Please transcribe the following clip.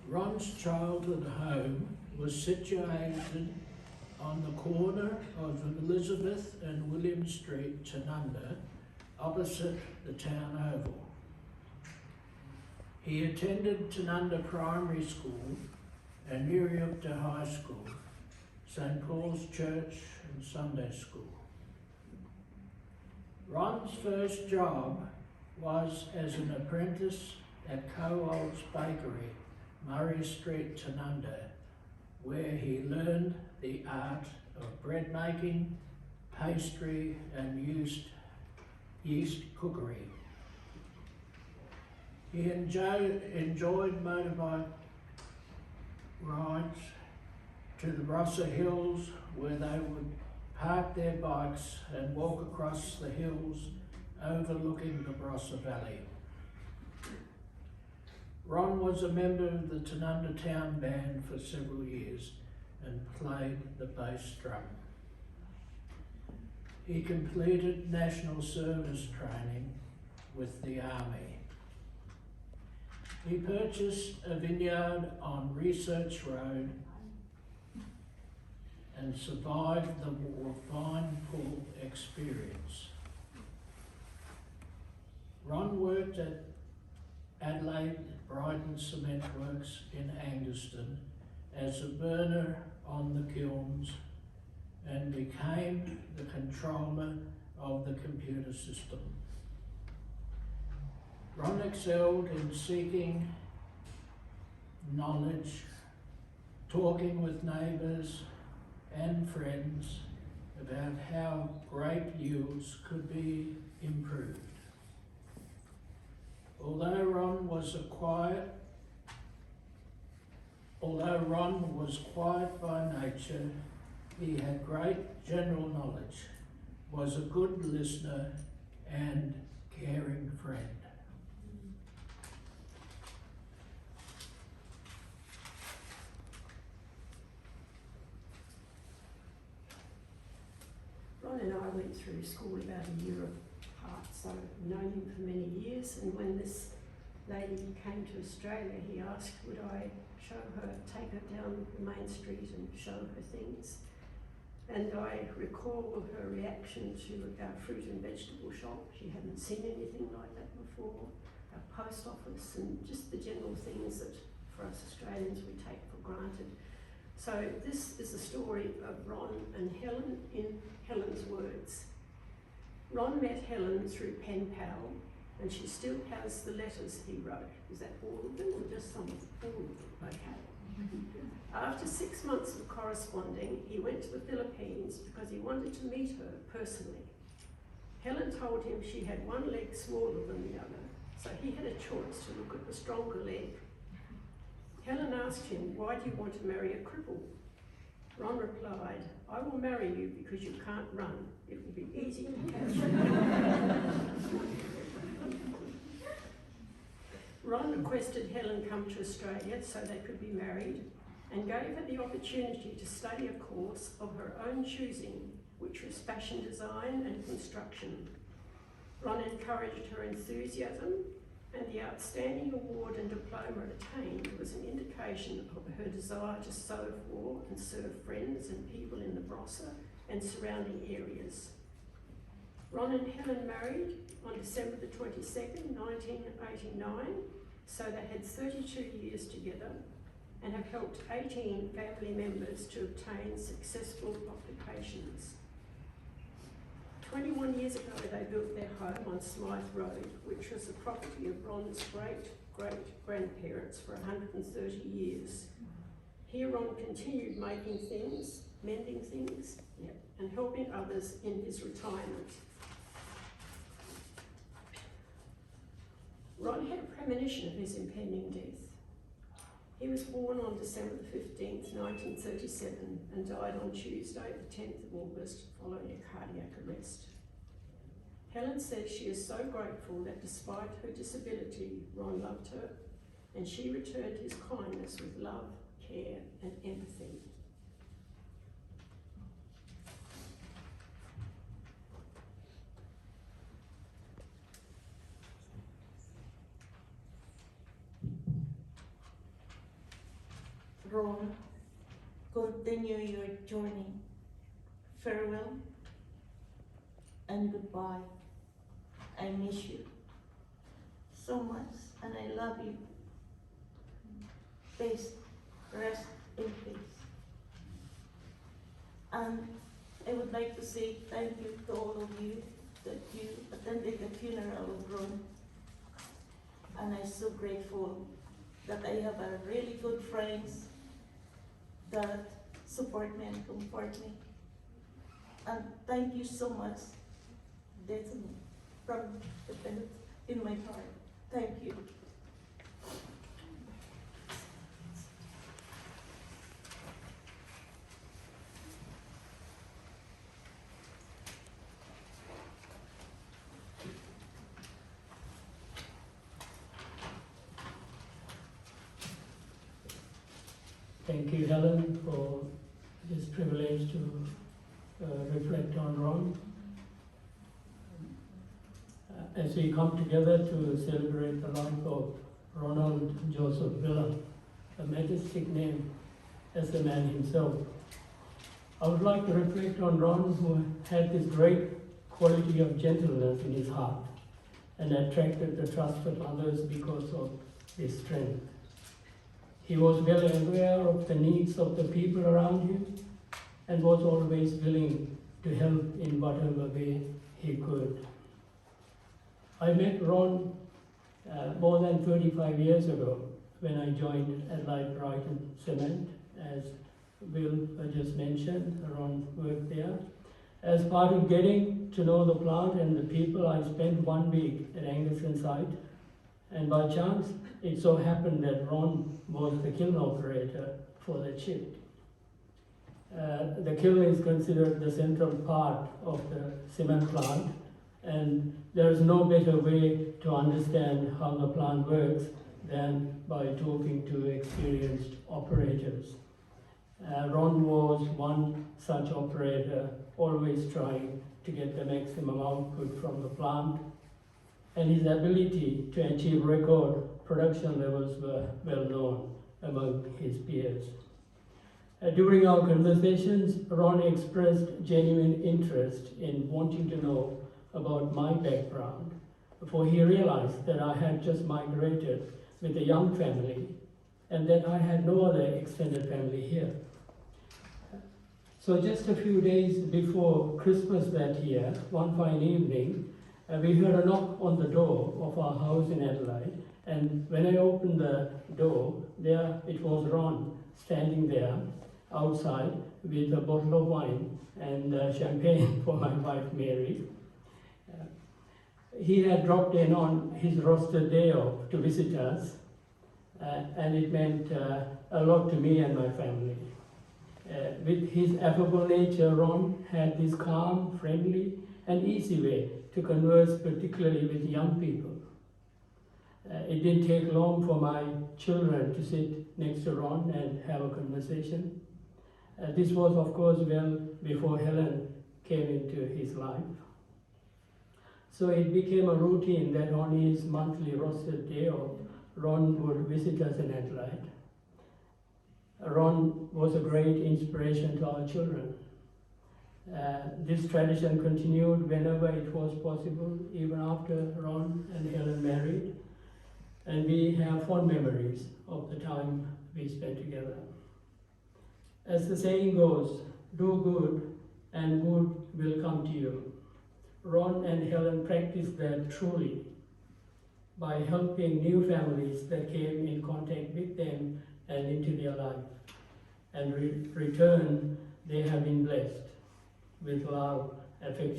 Ron's childhood home was situated on the corner of Elizabeth and William Street, Tanunda, opposite the town oval. He attended Tanunda Primary School and Muriupta High School, St Paul's Church and Sunday School. Ron's first job was as an apprentice at Coal's Bakery, Murray Street, Tanunda, where he learned the art of bread making, pastry and yeast cookery. He enjoyed motorbike rides to the Barossa Hills, where they would park their bikes and walk across the hills overlooking the Barossa Valley. Ron was a member of the Tanunda Town Band for several years and played the bass drum. He completed national service training with the Army. He purchased a vineyard on Research Road and survived the Vine Pool experience. Ron worked at Adelaide Brighton Cement Works in Angaston as a burner on the kilns and became the controller of the computer system. Ron excelled in seeking knowledge, talking with neighbours and friends about how grape yields could be improved. Although Ron was quiet by nature, he had great general knowledge, was a good listener and caring friend. Ron and I went through school about a year apart, so I've known him for many years, and when this lady came to Australia, he asked would I take her down Main Street and show her things. And I recall her reaction to our fruit and vegetable shop. She hadn't seen anything like that before. Our post office and just the general things that for us Australians we take for granted. So this is the story of Ron and Helen in Helen's words. Ron met Helen through pen pal, and she still has the letters he wrote. Is that all of them or just some of them? All of them, okay. After 6 months of corresponding, he went to the Philippines because he wanted to meet her personally. Helen told him she had one leg smaller than the other, so he had a choice to look at the stronger leg. Helen asked him, why do you want to marry a cripple? Ron replied, I will marry you because you can't run. It will be easy to catch you. Ron requested Helen come to Australia so they could be married and gave her the opportunity to study a course of her own choosing, which was fashion design and construction. Ron encouraged her enthusiasm, and the outstanding award and diploma attained was an indication of her desire to sew for and serve friends and people in the Barossa and surrounding areas. Ron and Helen married on December the 22nd, 1989, so they had 32 years together and have helped 18 family members to obtain successful occupations. 21 years ago, they built their home on Smythe Road, which was the property of Ron's great-great-grandparents for 130 years. Here Ron continued making things, mending things, and helping others in his retirement. Ron had a premonition of his impending death. He was born on December the 15th, 1937, and died on Tuesday, the 10th of August, following a cardiac arrest. Helen says she is so grateful that despite her disability, Ron loved her, and she returned his kindness with love, care, and empathy. Ron, continue your journey. Farewell and goodbye. I miss you so much and I love you. Please rest in peace. And I would like to say thank you to all of you that you attended the funeral of Ron. And I'm so grateful that I have a really good friends that support me and comfort me. And thank you so much, Destiny, from the depth in my heart. Thank you. Thank you, Helen, for this privilege to reflect on Ron. As we come together to celebrate the life of Ronald Joseph Villa, a majestic name as the man himself, I would like to reflect on Ron, who had this great quality of gentleness in his heart and attracted the trust of others because of his strength. He was well aware of the needs of the people around him and was always willing to help in whatever way he could. I met Ron more than 35 years ago when I joined Adelaide Brighton Cement. As Will just mentioned, Ron worked there. As part of getting to know the plant and the people, I spent 1 week at Angaston site, and by chance, it so happened that Ron was the kiln operator for that shift. The kiln is considered the central part of the cement plant, and there is no better way to understand how the plant works than by talking to experienced operators. Ron was one such operator, always trying to get the maximum output from the plant, and his ability to achieve record production levels were well known among his peers. During our conversations, Ron expressed genuine interest in wanting to know about my background, for he realized that I had just migrated with a young family and that I had no other extended family here. So just a few days before Christmas that year, one fine evening, we heard a knock on the door of our house in Adelaide, and when I opened the door, there it was Ron standing there outside with a bottle of wine and champagne for my wife Mary. He had dropped in on his rostered day off to visit us, and it meant a lot to me and my family. With his affable nature, Ron had this calm, friendly, and easy way to converse, particularly with young people. It didn't take long for my children to sit next to Ron and have a conversation. This was, of course, well before Helen came into his life. So it became a routine that on his monthly rostered day off, Ron would visit us in Adelaide. Ron was a great inspiration to our children. This tradition continued whenever it was possible, even after Ron and Helen married, and we have fond memories of the time we spent together. As the saying goes, do good and good will come to you. Ron and Helen practiced that truly by helping new families that came in contact with them and into their life. And return, they have been blessed with love, affection,